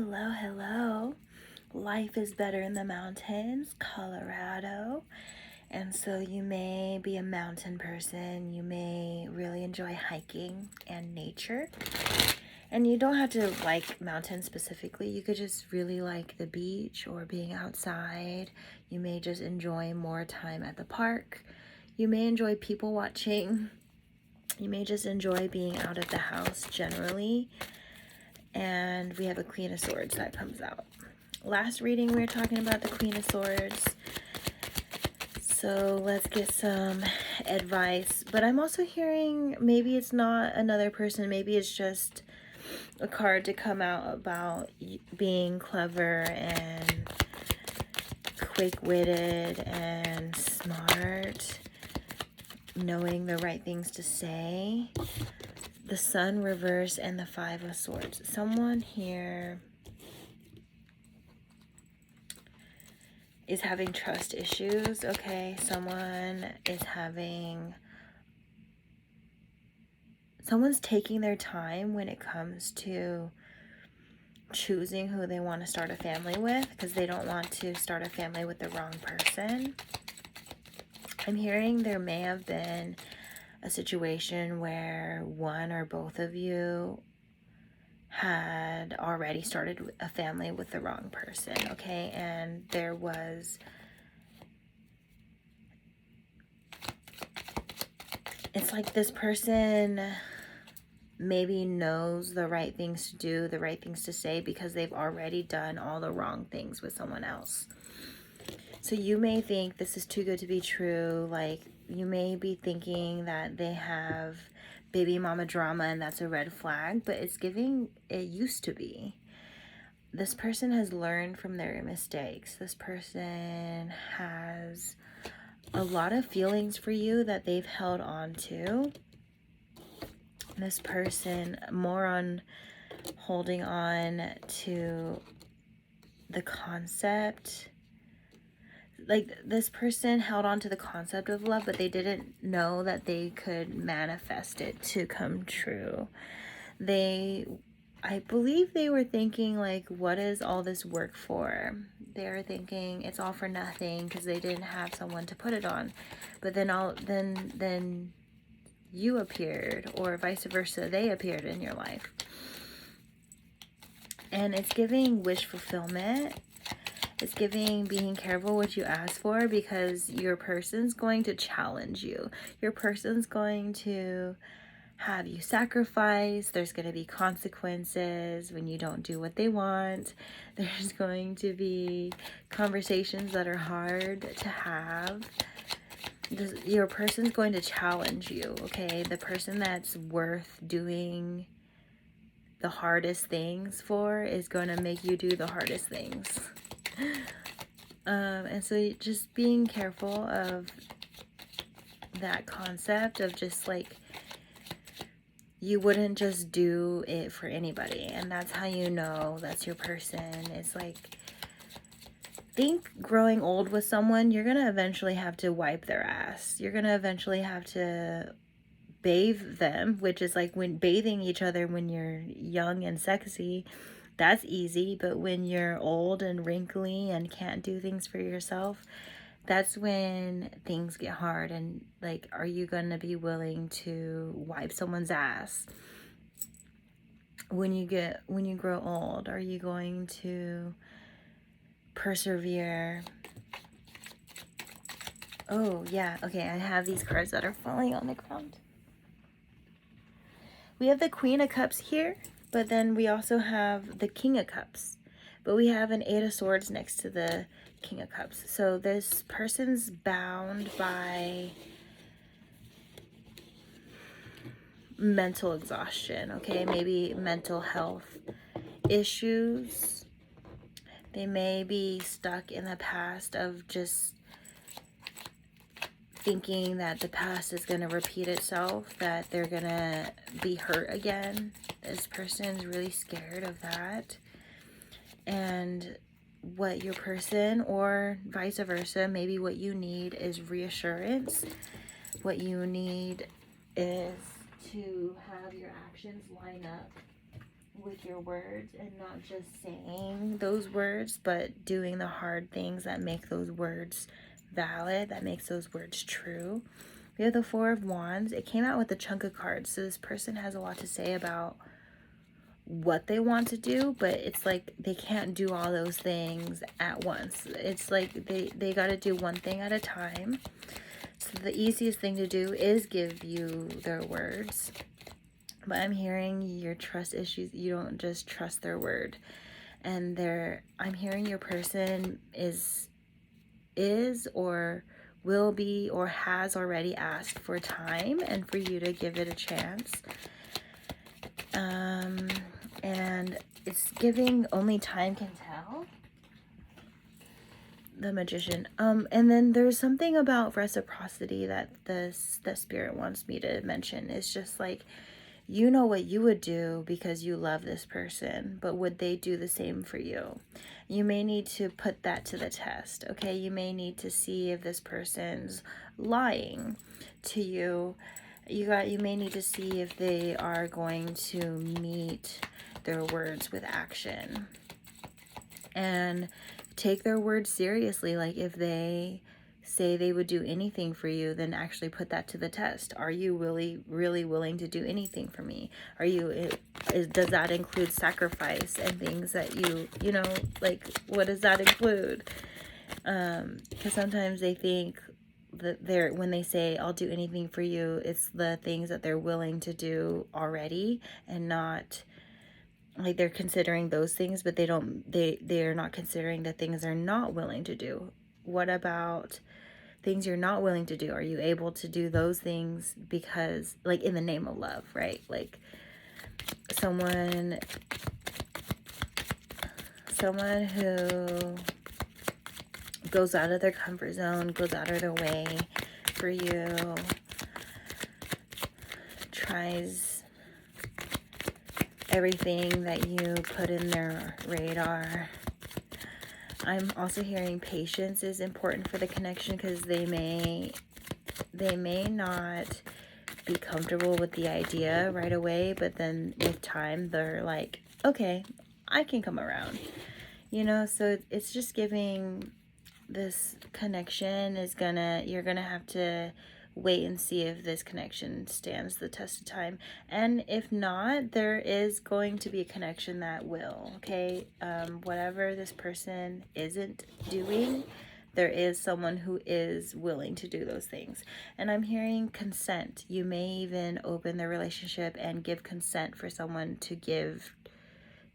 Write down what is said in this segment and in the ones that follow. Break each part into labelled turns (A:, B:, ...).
A: Hello, hello. Life is better in the mountains, Colorado. And so you may be a mountain person. You may really enjoy hiking and nature. And you don't have to like mountains specifically. You could just really like the beach or being outside. You may just enjoy more time at the park. You may enjoy people watching. You may just enjoy being out of the house generally. And we have a Queen of Swords that comes out. Last reading we were talking about the Queen of Swords, so let's get some advice. But I'm also hearing maybe it's not another person, maybe it's just a card to come out about being clever and quick-witted and smart, knowing the right things to say. The Sun reverse and the Five of Swords. Someone here is having trust issues, okay? Someone's taking their time when it comes to choosing who they want to start a family with, because they don't want to start a family with the wrong person. I'm hearing there may have been a situation where one or both of you had already started a family with the wrong person, okay? And there was, it's like this person maybe knows the right things to do, the right things to say, because they've already done all the wrong things with someone else. So you may think this is too good to be true. Like, you may be thinking that they have baby mama drama and that's a red flag, but it's giving, it used to be. This person has learned from their mistakes. This person has a lot of feelings for you that they've held on to. This person more on holding on to the concept. Like, this person held on to the concept of love, but they didn't know that they could manifest it to come true. I believe they were thinking, like, what is all this work for? They were thinking it's all for nothing because they didn't have someone to put it on. But then you appeared, or vice versa, they appeared in your life. And it's giving wish fulfillment. It's giving being careful what you ask for, because your person's going to challenge you. Your person's going to have you sacrifice. There's going to be consequences when you don't do what they want. There's going to be conversations that are hard to have. Your person's going to challenge you, okay? The person that's worth doing the hardest things for is going to make you do the hardest things. And so just being careful of that concept of just like, you wouldn't just do it for anybody. And that's how you know that's your person. It's like, think growing old with someone, you're gonna eventually have to wipe their ass. You're gonna eventually have to bathe them, which is like when bathing each other when you're young and sexy, that's easy. But when you're old and wrinkly and can't do things for yourself, that's when things get hard. And like, are you gonna be willing to wipe someone's ass when you grow old? Are you going to persevere? Oh yeah, okay, I have these cards that are falling on the ground. We have the Queen of Cups here, but then we also have the King of Cups. But we have an Eight of Swords next to the King of Cups. So this person's bound by mental exhaustion, okay? Maybe mental health issues. They may be stuck in the past of just thinking that the past is going to repeat itself, that they're going to be hurt again. This person's really scared of that. And what your person, or vice versa, maybe what you need is reassurance. What you need is to have your actions line up with your words, and not just saying those words, but doing the hard things that make those words valid, that makes those words true. We have the Four of Wands. It came out with a chunk of cards, so this person has a lot to say about what they want to do, but it's like they can't do all those things at once. It's like they got to do one thing at a time. So the easiest thing to do is give you their words. But I'm hearing your trust issues. You don't just trust their word. And I'm hearing your person is or will be or has already asked for time and for you to give it a chance. And it's giving only time can tell. The Magician. And then there's something about reciprocity that the Spirit wants me to mention. It's just like, you know what you would do because you love this person, but would they do the same for you? You may need to put that to the test, okay? You may need to see if this person's lying to you. You may need to see if they are going to meet their words with action. And take their words seriously. Like, if they say they would do anything for you, then actually put that to the test. Are you really willing to do anything for me? Does that include sacrifice and things that you know, like, what does that include? Because sometimes they think that when they say I'll do anything for you, it's the things that they're willing to do already, and not like they're considering those things, but they're not considering the things they're not willing to do. What about things you're not willing to do? Are you able to do those things because, like, in the name of love, right? Like someone who goes out of their comfort zone, goes out of their way for you, tries everything that you put in their radar. I'm also hearing patience is important for the connection, because they may not be comfortable with the idea right away, but then with time they're like, okay, I can come around, you know. So it's just giving this connection you're gonna have to wait and see if this connection stands the test of time. And if not, there is going to be a connection that will, okay? Whatever this person isn't doing, there is someone who is willing to do those things. And I'm hearing consent. You may even open the relationship and give consent for someone to give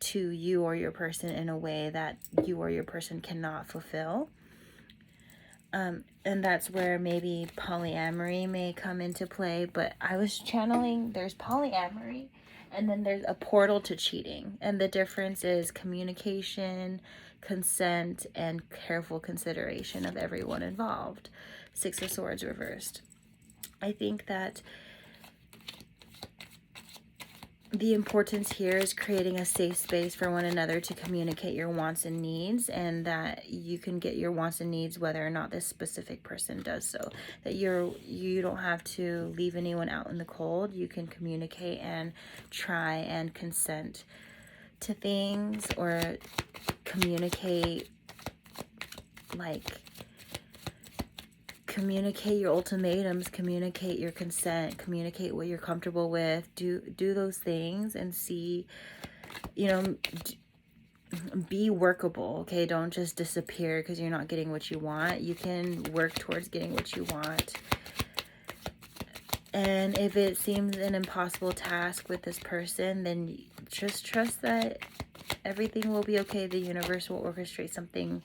A: to you or your person in a way that you or your person cannot fulfill. And that's where maybe polyamory may come into play. But I was channeling, there's polyamory, and then there's a portal to cheating. And the difference is communication, consent, and careful consideration of everyone involved. Six of Swords reversed. I think that the importance here is creating a safe space for one another to communicate your wants and needs, and that you can get your wants and needs whether or not this specific person does so. That you don't have to leave anyone out in the cold. You can communicate and try and consent to things, or communicate, like, communicate your ultimatums, communicate your consent, communicate what you're comfortable with. Do those things and see, you know, be workable, okay? Don't just disappear because you're not getting what you want. You can work towards getting what you want. And if it seems an impossible task with this person, then just trust that everything will be okay. The universe will orchestrate something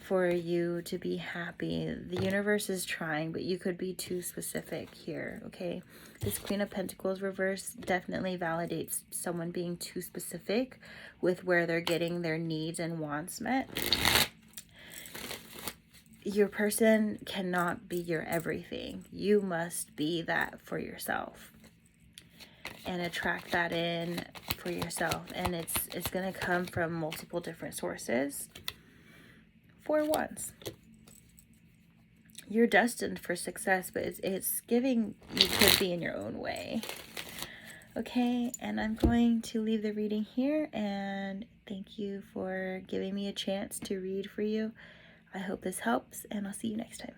A: for you to be happy. The universe is trying, but you could be too specific here, okay? This Queen of Pentacles reverse definitely validates someone being too specific with where they're getting their needs and wants met. Your person cannot be your everything. You must be that for yourself and attract that in for yourself. And it's going to come from multiple different sources. 4 Wands. You're destined for success, but it's giving you could be in your own way. Okay, and I'm going to leave the reading here, and thank you for giving me a chance to read for you. I hope this helps, and I'll see you next time.